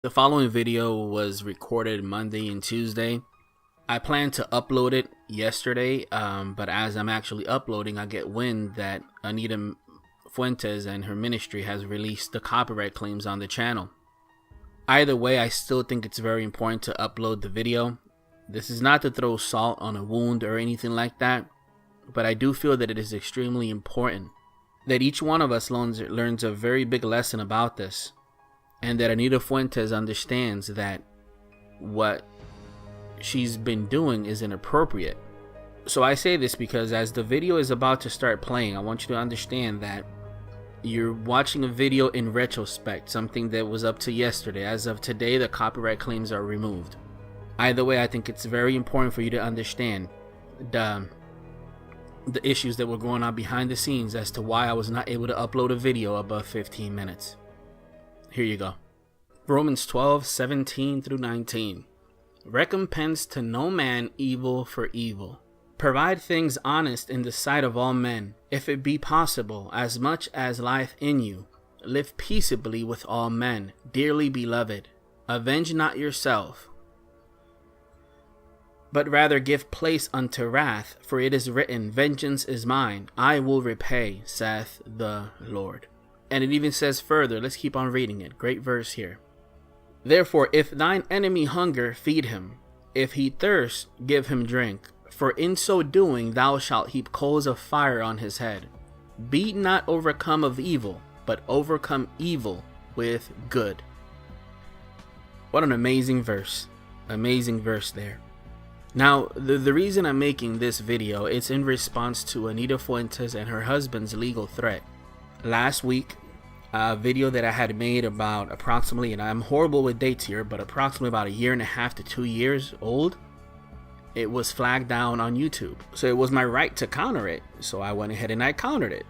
The following video was recorded Monday and Tuesday. I planned to upload it yesterday, but as I'm actually uploading, I get wind that Anita Fuentes and her ministry has released the copyright claims on the channel. Either way, I still think it's very important to upload the video. This is not to throw salt on a wound or anything like that, but I do feel that it is extremely important that each one of us learns a very big lesson about this. And that Anita Fuentes understands that what she's been doing is inappropriate. So I say this because as the video is about to start playing, I want you to understand that you're watching a video in retrospect, something that was up to yesterday. As of today, the copyright claims are removed. Either way, I think it's very important for you to understand the issues that were going on behind the scenes as to why I was not able to upload a video above 15 minutes. Here you go. Romans 12:17 through 19. Recompense to no man evil for evil. Provide things honest in the sight of all men. If it be possible, as much as lieth in you, live peaceably with all men. Dearly beloved, avenge not yourself, but rather give place unto wrath, for it is written, vengeance is mine, I will repay, saith the Lord. And it even says further, let's keep on reading it. Great verse here. Therefore, if thine enemy hunger, feed him. If he thirst, give him drink. For in so doing, thou shalt heap coals of fire on his head. Be not overcome of evil, but overcome evil with good. What an amazing verse. Amazing verse there. Now, the reason I'm making this video, it's in response to Anita Fuentes and her husband's legal threat. Last week, a video that I had made about approximately, and I'm horrible with dates here, but approximately about 1.5 to 2 years old, it was flagged down on YouTube. So it was my right to counter it. So I went ahead and I countered it.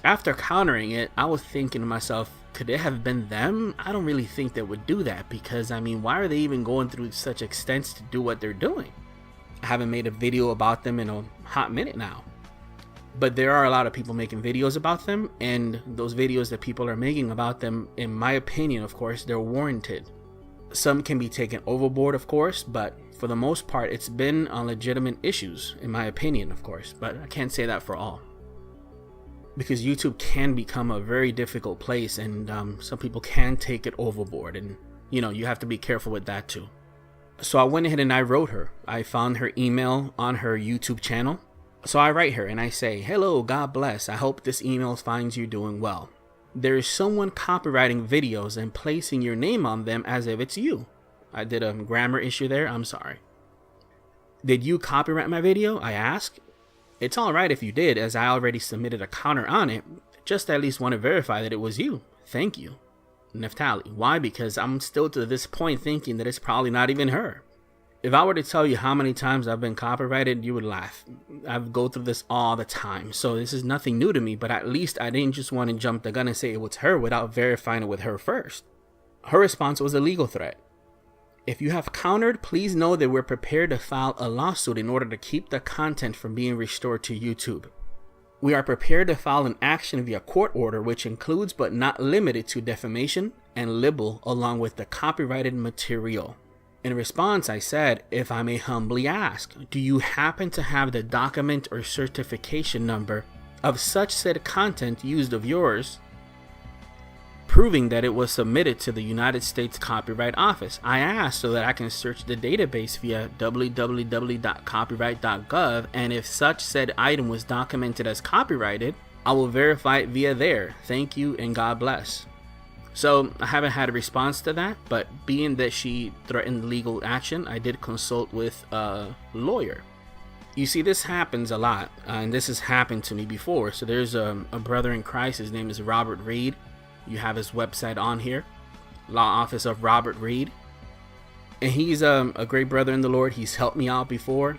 After countering it, I was thinking to myself, could it have been them? I don't really think they would do that because, I mean, why are they even going through such extents to do what they're doing? I haven't made a video about them in a hot minute now. But there are a lot of people making videos about them, and those videos that people are making about them, in my opinion, of course, they're warranted. Some can be taken overboard, of course, but for the most part, it's been on legitimate issues, in my opinion, of course. But I can't say that for all. Because YouTube can become a very difficult place, and some people can take it overboard, and you know, you have to be careful with that too. So I went ahead and I wrote her. I found her email on her YouTube channel. So I write her and I say, hello, God bless. I hope this email finds you doing well. There is someone copywriting videos and placing your name on them as if it's you. I did a grammar issue there. I'm sorry. Did you copyright my video? I ask. It's all right if you did, as I already submitted a counter on it. Just at least want to verify that it was you. Thank you. Neftali. Why? Because I'm still to this point thinking that it's probably not even her. If I were to tell you how many times I've been copyrighted, you would laugh. I go through this all the time. So this is nothing new to me, but at least I didn't just want to jump the gun and say it was her without verifying it with her first. Her response was a legal threat. If you have countered, please know that we're prepared to file a lawsuit in order to keep the content from being restored to YouTube. We are prepared to file an action via court order, which includes but not limited to defamation and libel along with the copyrighted material. In response, I said, if I may humbly ask, do you happen to have the document or certification number of such said content used of yours, proving that it was submitted to the United States Copyright Office? I asked so that I can search the database via www.copyright.gov, and if such said item was documented as copyrighted, I will verify it via there. Thank you and God bless. So I haven't had a response to that, but being that she threatened legal action, I did consult with a lawyer. You see, this happens a lot, and this has happened to me before. So there's a brother in Christ. His name is Robert Reed. You have his website on here, Law Office of Robert Reed. And he's a great brother in the Lord. He's helped me out before,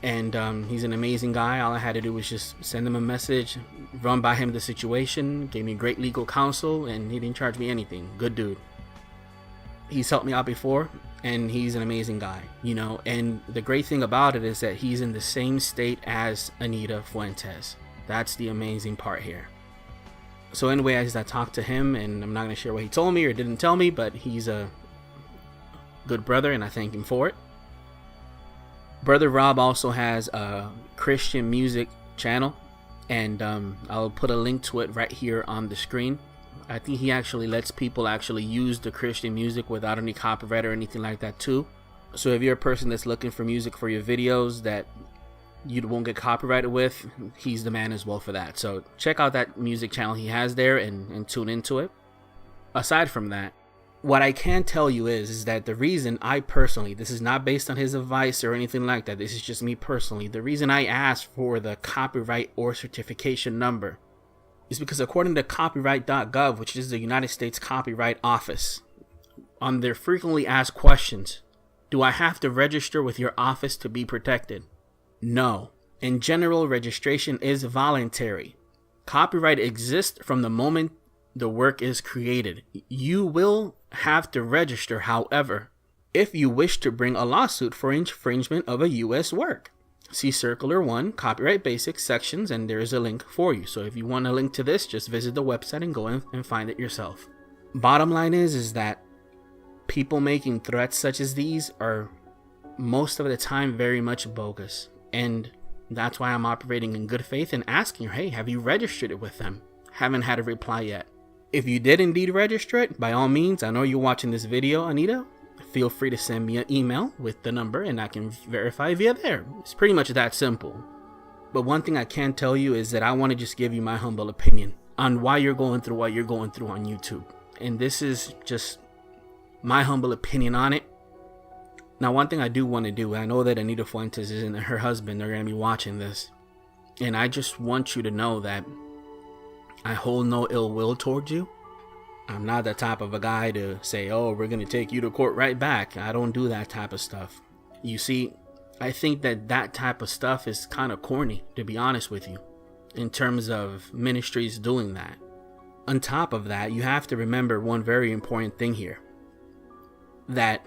and he's an amazing guy. All I had to do was just send him a message, run by him the situation, gave me great legal counsel, and he didn't charge me anything. Good dude. He's helped me out before, and he's an amazing guy, you know. And the great thing about it is that he's in the same state as Anita Fuentes. That's the amazing part here. So anyway, as I talked to him, and I'm not going to share what he told me or didn't tell me, but he's a good brother, and I thank him for it. Brother Rob also has a Christian music channel, and I'll put a link to it right here on the screen. I think he actually lets people actually use the Christian music without any copyright or anything like that too. So if you're a person that's looking for music for your videos that you won't get copyrighted with, he's the man as well for that. So check out that music channel he has there and tune into it. Aside from that, what I can tell you is that the reason I personally, this is not based on his advice or anything like that, this is just me personally, the reason I asked for the copyright or certification number is because according to copyright.gov, which is the United States Copyright Office, on their frequently asked questions, do I have to register with your office to be protected? No. In general, registration is voluntary. Copyright exists from the moment the work is created. You will have to register, however, if you wish to bring a lawsuit for infringement of a U.S. work. See Circular 1, Copyright Basics sections, and there is a link for you. So if you want a link to this, just visit the website and go in and find it yourself. Bottom line is that people making threats such as these are most of the time very much bogus. And that's why I'm operating in good faith and asking her, hey, have you registered it with them? Haven't had a reply yet. If you did indeed register it, by all means, I know you're watching this video, Anita, feel free to send me an email with the number and I can verify via there. It's pretty much that simple. But one thing I can tell you is that I want to just give you my humble opinion on why you're going through what you're going through on YouTube. And this is just my humble opinion on it. Now, one thing I do want to do, I know that Anita Fuentes and her husband are going to be watching this. And I just want you to know that I hold no ill will towards you. I'm not the type of a guy to say, oh, we're going to take you to court right back. I don't do that type of stuff. You see, I think that type of stuff is kind of corny, to be honest with you, in terms of ministries doing that. On top of that, you have to remember one very important thing here. That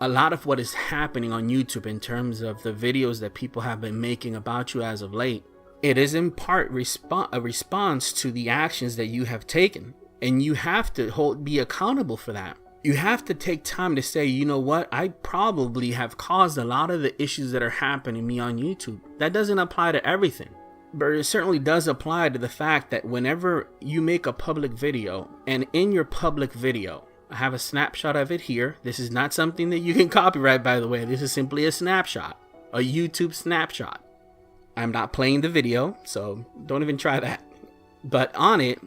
a lot of what is happening on YouTube in terms of the videos that people have been making about you as of late, it is in part a response to the actions that you have taken. And you have to be accountable for that. You have to take time to say, you know what? I probably have caused a lot of the issues that are happening to me on YouTube. That doesn't apply to everything. But it certainly does apply to the fact that whenever you make a public video, and in your public video, I have a snapshot of it here. This is not something that you can copyright, by the way. This is simply a snapshot, a YouTube snapshot. I'm not playing the video, so don't even try that. But on it,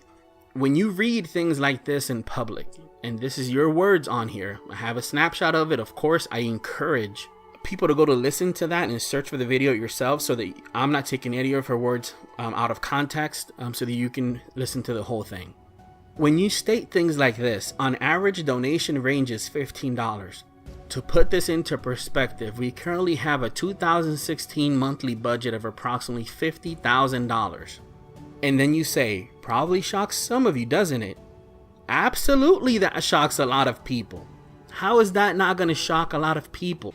when you read things like this in public, and this is your words on here, I have a snapshot of it. Of course, I encourage people to go to listen to that and search for the video yourself so that I'm not taking any of her words out of context, so that you can listen to the whole thing. When you state things like this, on average, donation range is $15. To put this into perspective, we currently have a 2016 monthly budget of approximately $50,000. And then you say, probably shocks some of you, doesn't it? Absolutely, that shocks a lot of people. How is that not going to shock a lot of people?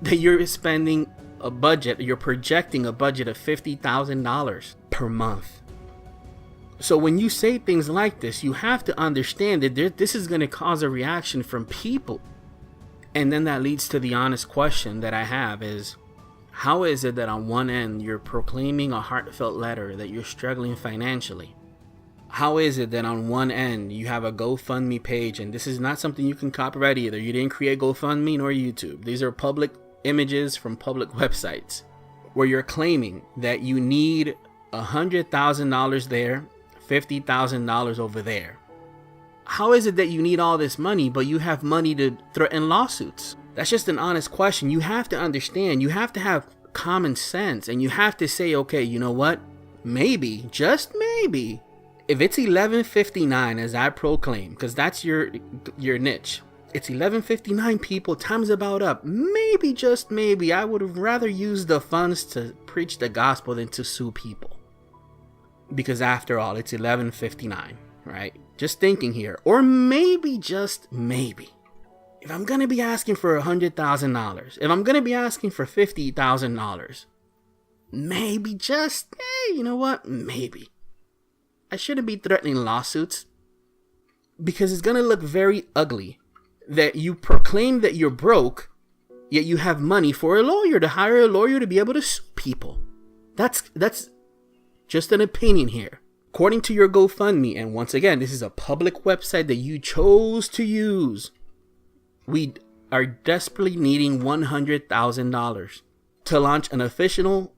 That you're spending a budget, you're projecting a budget of $50,000 per month. So when you say things like this, you have to understand that this is going to cause a reaction from people. And then that leads to the honest question that I have is, how is it that on one end you're proclaiming a heartfelt letter that you're struggling financially? How is it that on one end you have a GoFundMe page, and this is not something you can copyright either. You didn't create GoFundMe nor YouTube. These are public images from public websites where you're claiming that you need $100,000 there, $50,000 over there. How is it that you need all this money, but you have money to threaten lawsuits? That's just an honest question. You have to understand, you have to have common sense, and you have to say, okay, you know what? Maybe, just maybe, if it's 11:59 as I proclaim, because that's your niche, it's 11:59 people, time's about up. Maybe, just maybe, I would rather use the funds to preach the gospel than to sue people. Because after all, it's 11:59, right? Just thinking here. Or maybe, just maybe, if I'm going to be asking for $100,000, if I'm going to be asking for $50,000, maybe, just, you know what? Maybe I shouldn't be threatening lawsuits, because it's going to look very ugly that you proclaim that you're broke, yet you have money for a lawyer, to hire a lawyer to be able to sue people. That's just an opinion here. According to your GoFundMe, and once again, this is a public website that you chose to use, we are desperately needing $100,000 to launch an official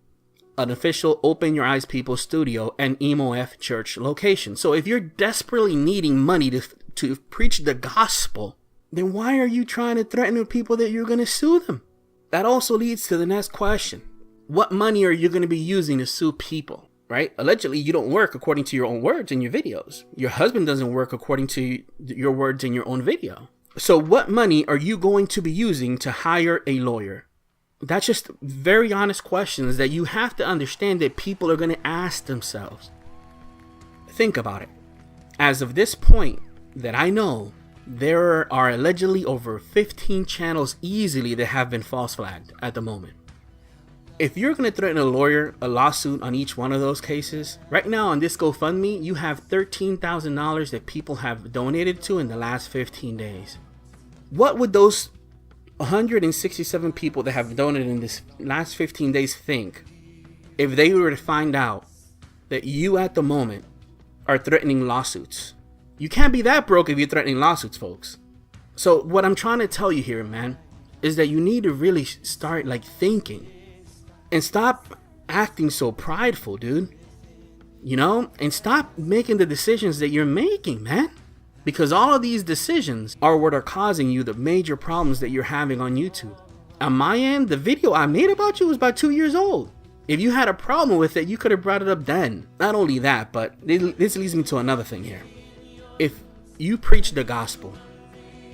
Open Your Eyes People studio and Emo F church location. So if you're desperately needing money to preach the gospel, then why are you trying to threaten with people that you're going to sue them? That also leads to the next question. What money are you going to be using to sue people, right? Allegedly, you don't work according to your own words in your videos. Your husband doesn't work according to your words in your own video. So what money are you going to be using to hire a lawyer? That's just very honest questions that you have to understand that people are going to ask themselves. Think about it. As of this point that I know, there are allegedly over 15 channels easily that have been false flagged at the moment. If you're going to threaten a lawsuit on each one of those cases, right now on this GoFundMe, you have $13,000 that people have donated to in the last 15 days. What would those 167 people that have donated in this last 15 days think if they were to find out that you at the moment are threatening lawsuits? You can't be that broke if you're threatening lawsuits, folks. So what I'm trying to tell you here, man, is that you need to really start thinking and stop acting so prideful, dude. You know, and stop making the decisions that you're making, man. Because all of these decisions are what are causing you the major problems that you're having on YouTube. On my end, the video I made about you was about 2 years old. If you had a problem with it, you could have brought it up then. Not only that, but this leads me to another thing here. If you preach the gospel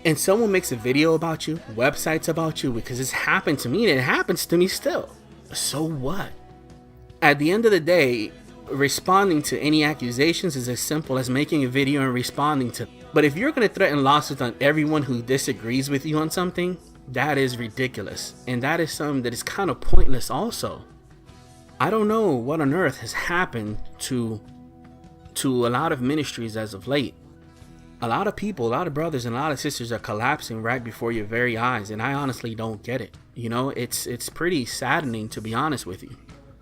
and someone makes a video about you, websites about you, because it's happened to me and it happens to me still, so what? At the end of the day, responding to any accusations is as simple as making a video and responding to. But if you're going to threaten lawsuits on everyone who disagrees with you on something, that is ridiculous. And that is something that is kind of pointless also. I don't know what on earth has happened to a lot of ministries as of late. A lot of people, a lot of brothers and a lot of sisters are collapsing right before your very eyes. And I honestly don't get it. You know, it's pretty saddening, to be honest with you.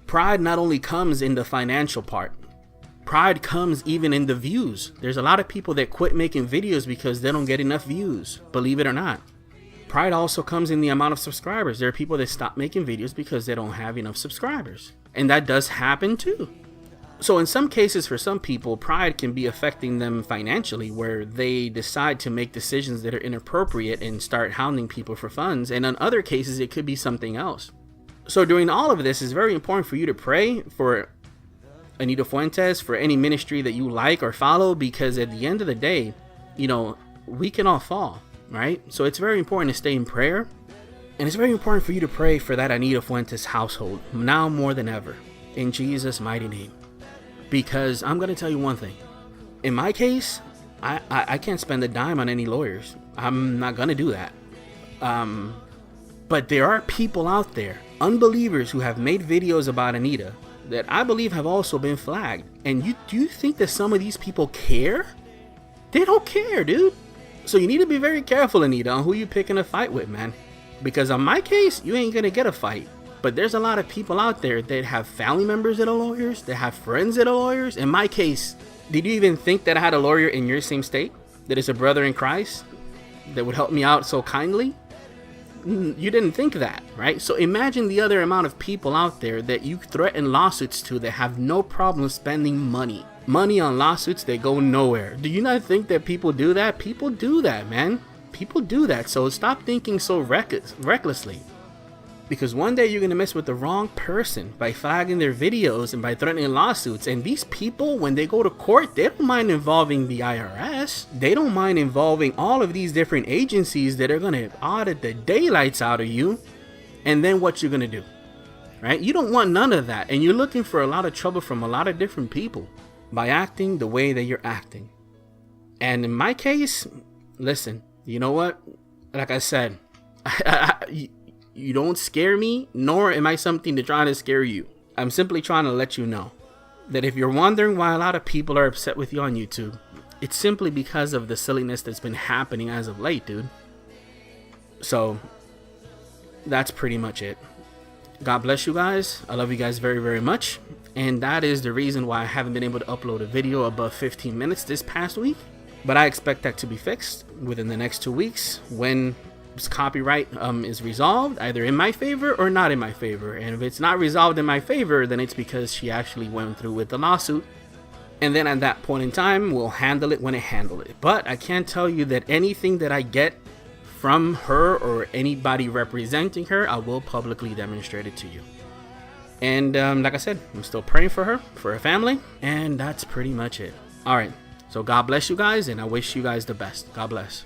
Pride not only comes in the financial part. Pride comes even in the views. There's a lot of people that quit making videos because they don't get enough views, believe it or not. Pride also comes in the amount of subscribers. There are people that stop making videos because they don't have enough subscribers. And that does happen too. So in some cases, for some people, pride can be affecting them financially, where they decide to make decisions that are inappropriate and start hounding people for funds. And in other cases, it could be something else. So during all of this, it's very important for you to pray for Anita Fuentes, for any ministry that you like or follow, because at the end of the day, you know, we can all fall, right? So it's very important to stay in prayer. And it's very important for you to pray for that Anita Fuentes household, now more than ever, in Jesus' mighty name. Because I'm going to tell you one thing. In my case, I can't spend a dime on any lawyers. I'm not going to do that. But there are people out there, unbelievers, who have made videos about Anita that I believe have also been flagged. And do you think that some of these people care? They don't care, dude. So you need to be very careful, Anita, on who you picking a fight with, man. Because on my case, you ain't gonna get a fight. But there's a lot of people out there that have family members that are lawyers, that have friends that are lawyers. In my case, did you even think that I had a lawyer in your same state that is a brother in Christ that would help me out so kindly? You didn't think that, right? So imagine the other amount of people out there that you threaten lawsuits to that have no problem spending money on lawsuits that go nowhere. Do you not think that people do that? People do that, man. People do that. So stop thinking so recklessly. Because one day you're going to mess with the wrong person by flagging their videos and by threatening lawsuits. And these people, when they go to court, they don't mind involving the IRS. They don't mind involving all of these different agencies that are going to audit the daylights out of you. And then what you're going to do, right? You don't want none of that. And you're looking for a lot of trouble from a lot of different people by acting the way that you're acting. And in my case, listen, you know what? Like I said, you don't scare me, nor am I something to try to scare you. I'm simply trying to let you know that if you're wondering why a lot of people are upset with you on YouTube, it's simply because of the silliness that's been happening as of late, dude. So that's pretty much it. God bless you guys. I love you guys very, very much. And that is the reason why I haven't been able to upload a video above 15 minutes this past week. But I expect that to be fixed within the next 2 weeks when this copyright is resolved, either in my favor or not in my favor. And if it's not resolved in my favor, then it's because she actually went through with the lawsuit. And then at that point in time, we'll handle it when it handle it. But I can't tell you that anything that I get from her or anybody representing her, I will publicly demonstrate it to you. And like I said, I'm still praying for her family, and that's pretty much it. All right, so God bless you guys, and I wish you guys the best. God bless.